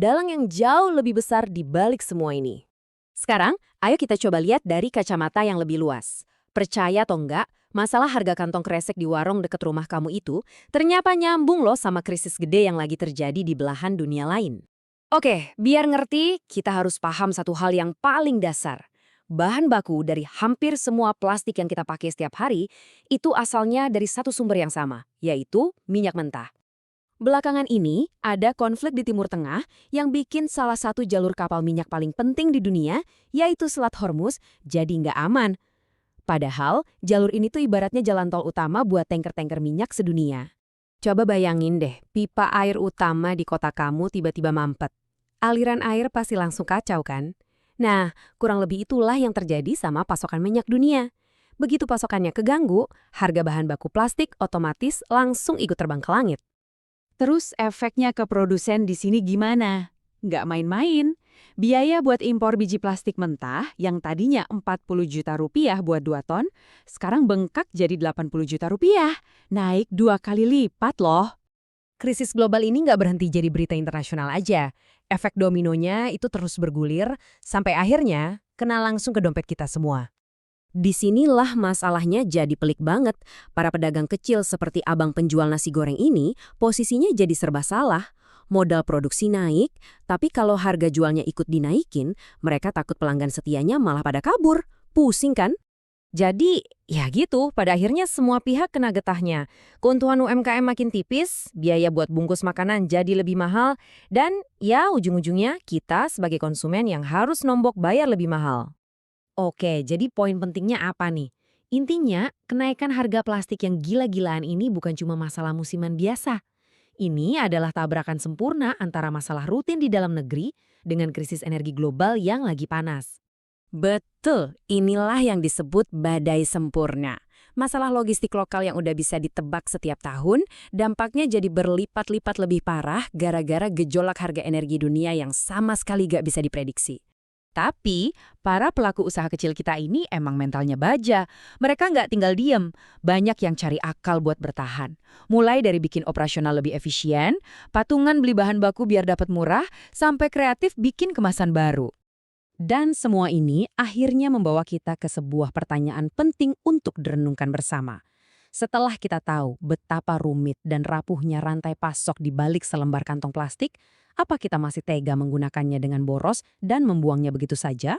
dalang yang jauh lebih besar di balik semua ini. Sekarang, ayo kita coba lihat dari kacamata yang lebih luas. Percaya atau enggak, masalah harga kantong kresek di warung dekat rumah kamu itu ternyata nyambung loh sama krisis gede yang lagi terjadi di belahan dunia lain. Oke, biar ngerti, kita harus paham satu hal yang paling dasar. Bahan baku dari hampir semua plastik yang kita pakai setiap hari itu asalnya dari satu sumber yang sama, yaitu minyak mentah. Belakangan ini, ada konflik di Timur Tengah yang bikin salah satu jalur kapal minyak paling penting di dunia, yaitu Selat Hormuz, jadi nggak aman. Padahal, jalur ini tuh ibaratnya jalan tol utama buat tanker-tanker minyak sedunia. Coba bayangin deh, pipa air utama di kota kamu tiba-tiba mampet. Aliran air pasti langsung kacau kan? Nah, kurang lebih itulah yang terjadi sama pasokan minyak dunia. Begitu pasokannya keganggu, harga bahan baku plastik otomatis langsung ikut terbang ke langit. Terus efeknya ke produsen di sini gimana? Nggak main-main. Biaya buat impor biji plastik mentah yang tadinya 40 juta rupiah buat 2 ton, sekarang bengkak jadi 80 juta rupiah. Naik 2 kali lipat loh. Krisis global ini nggak berhenti jadi berita internasional aja. Efek dominonya itu terus bergulir, sampai akhirnya kena langsung ke dompet kita semua. Disinilah masalahnya jadi pelik banget. Para pedagang kecil seperti abang penjual nasi goreng ini, posisinya jadi serba salah. Modal produksi naik, tapi kalau harga jualnya ikut dinaikin, mereka takut pelanggan setianya malah pada kabur. Pusing kan? Jadi, ya gitu, pada akhirnya semua pihak kena getahnya. Keuntungan UMKM makin tipis, biaya buat bungkus makanan jadi lebih mahal, dan ya ujung-ujungnya kita sebagai konsumen yang harus nombok bayar lebih mahal. Oke, jadi poin pentingnya apa nih? Intinya, kenaikan harga plastik yang gila-gilaan ini bukan cuma masalah musiman biasa. Ini adalah tabrakan sempurna antara masalah rutin di dalam negeri dengan krisis energi global yang lagi panas. Betul, inilah yang disebut badai sempurna. Masalah logistik lokal yang udah bisa ditebak setiap tahun, dampaknya jadi berlipat-lipat lebih parah gara-gara gejolak harga energi dunia yang sama sekali gak bisa diprediksi. Tapi, para pelaku usaha kecil kita ini emang mentalnya baja. Mereka nggak tinggal diem. Banyak yang cari akal buat bertahan. Mulai dari bikin operasional lebih efisien, patungan beli bahan baku biar dapat murah, sampai kreatif bikin kemasan baru. Dan semua ini akhirnya membawa kita ke sebuah pertanyaan penting untuk direnungkan bersama. Setelah kita tahu betapa rumit dan rapuhnya rantai pasok di balik selembar kantong plastik, apa kita masih tega menggunakannya dengan boros dan membuangnya begitu saja?